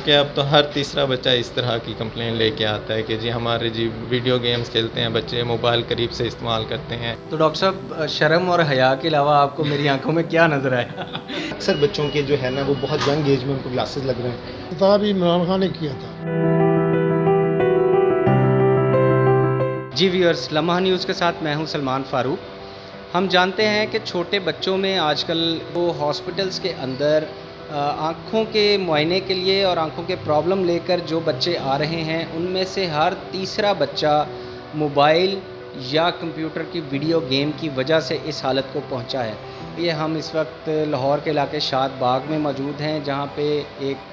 क्योंकि अब तो हर तीसरा बच्चा इस तरह की कंप्लेंट लेके आता है कि जी हमारे जी वीडियो गेम्स खेलते हैं बच्चे, मोबाइल करीब से इस्तेमाल करते हैं। तो डॉक्टर साहब, शर्म और हया के अलावा आपको मेरी आंखों में क्या नज़र आया? अक्सर बच्चों के जो है ना वो बहुत यंग एज में उनको ग्लासेस लग रहे हैं। खिताब इमरान खान ने किया था। जी व्यूअर्स, लम्हा न्यूज़ के साथ मैं हूं सलमान फ़ारूक। हम जानते हैं कि छोटे बच्चों में आजकल वो हॉस्पिटल्स के अंदर आँखों के मुआयने के लिए और आँखों के प्रॉब्लम लेकर जो बच्चे आ रहे हैं, उनमें से हर तीसरा बच्चा मोबाइल या कंप्यूटर की वीडियो गेम की वजह से इस हालत को पहुंचा है। ये हम इस वक्त लाहौर के इलाके शाद बाग में मौजूद हैं, जहां पे एक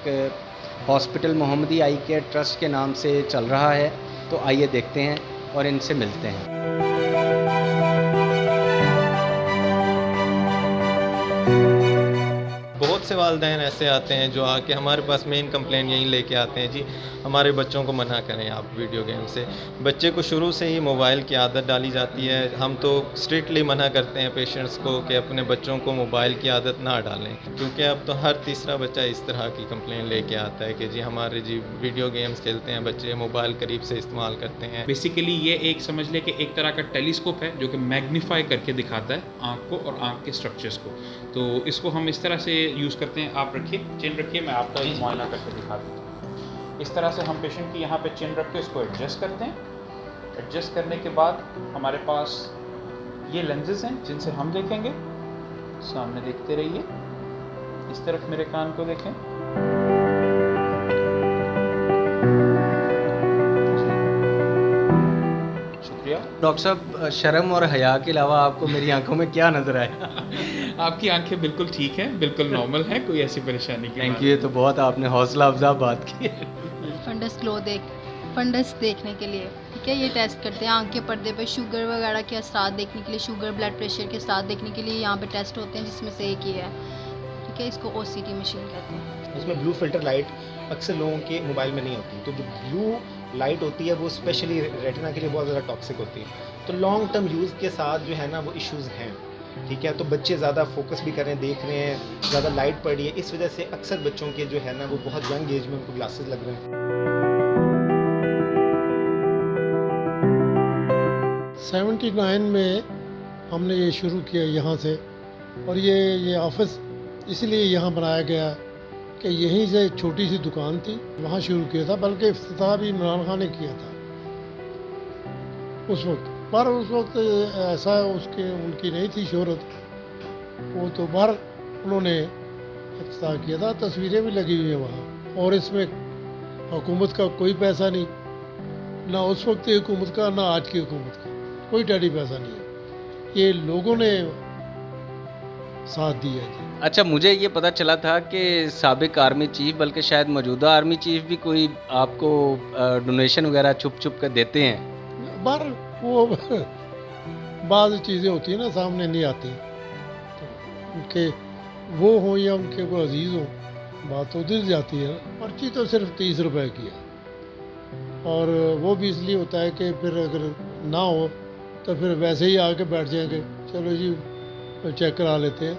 हॉस्पिटल मोहम्मदी आई केयर ट्रस्ट के नाम से चल रहा है। तो आइए देखते हैं और इनसे मिलते हैं। बहुत से वालिदैन ऐसे आते हैं जो आके हमारे पास मेन कंप्लेंट यही लेके आते हैं, जी हमारे बच्चों को मना करें आप वीडियो गेम से। बच्चे को शुरू से ही मोबाइल की आदत डाली जाती है। हम तो स्ट्रिक्टली मना करते हैं पेशेंट्स को कि अपने बच्चों को मोबाइल की आदत ना डालें, क्योंकि अब तो हर तीसरा बच्चा इस तरह की कंप्लेंट लेके आता है कि जी हमारे जी वीडियो गेम्स खेलते हैं बच्चे, मोबाइल करीब से इस्तेमाल करते हैं। बेसिकली ये एक समझ ले कि एक तरह का टेलीस्कोप है जो कि मैग्नीफाई करके दिखाता है आँख को और आँख के स्ट्रक्चर्स को। तो इसको हम इस तरह से यूज़ करते हैं। आप रखिए, चेन रखिए, मैं आपका मुआयना करके दिखा देता हूँ। इस तरह से हम पेशेंट की यहाँ पे चेन रख के इसको एडजस्ट करते हैं। एडजस्ट करने के बाद हमारे पास ये लेंसेज हैं जिनसे हम देखेंगे। सामने देखते रहिए, इस तरफ मेरे कान को देखें। शुक्रिया। डॉक्टर साहब, शर्म और हया के अलावा आपको मेरी आंखों में क्या नज़र आया? आपकी आंखें बिल्कुल ठीक हैं, बिल्कुल नॉर्मल हैं, कोई ऐसी परेशानी की थैंक यू, ये तो बहुत आपने हौसला अफजा बात की। फंडस देखने के लिए, ठीक है, ये टेस्ट करते हैं आँख के पर्दे पे शुगर वगैरह के असरात देखने के लिए, शुगर ब्लड प्रेशर के साथ देखने के लिए यहाँ पे टेस्ट होते हैं, जिसमें से एक ये है, ठीक है, इसको OCT मशीन कहते हैं। उसमें ब्लू फिल्टर लाइट अक्सर लोगों के मोबाइल में नहीं होती, तो जो ब्लू लाइट होती है वो स्पेशली रेटिना के लिए बहुत ज़्यादा टॉक्सिक होती है। तो लॉन्ग टर्म यूज़ के साथ जो है ना वो इश्यूज़ हैं, ठीक है। तो बच्चे ज़्यादा फोकस भी कर रहे हैं, देख रहे हैं, ज़्यादा लाइट पड़ रही है, इस वजह से अक्सर बच्चों के जो है ना वो बहुत यंग एज में उनको ग्लासेस लग रहे हैं। 79 में हमने ये शुरू किया यहाँ से, और ये ऑफिस इसलिए यहाँ बनाया गया कि यहीं से छोटी सी दुकान थी, वहाँ शुरू किया था, बल्कि इफ्तिताह भी इमरान खान ने किया था उस वक्त। पर उस वक्त ऐसा उनकी नहीं थी शोहरत, वो तो बाहर उन्होंने इफ्तिताह किया था, तस्वीरें भी लगी हुई हैं वहाँ। और इसमें हुकूमत का कोई पैसा नहीं, ना उस वक्त की हुकूमत का ना आज की हुकूमत का, कोई टैडी पैसा नहीं है, ये लोगों ने साथ दिया है। अच्छा, मुझे ये पता चला था कि साबिक आर्मी चीफ, बल्कि शायद मौजूदा आर्मी चीफ भी कोई आपको डोनेशन वगैरह छुप छुप कर देते हैं। बाहर वो बाज़ चीज़ें होती हैं ना, सामने नहीं आती, तो उनके वो हों या उनके को अजीज़ हों, बात तो दिल जाती है। पर्ची तो सिर्फ 30 रुपए की है, और वो भी इसलिए होता है कि फिर अगर ना हो तो फिर वैसे ही आके बैठ जाएंगे, चलो जी चेक करा लेते हैं।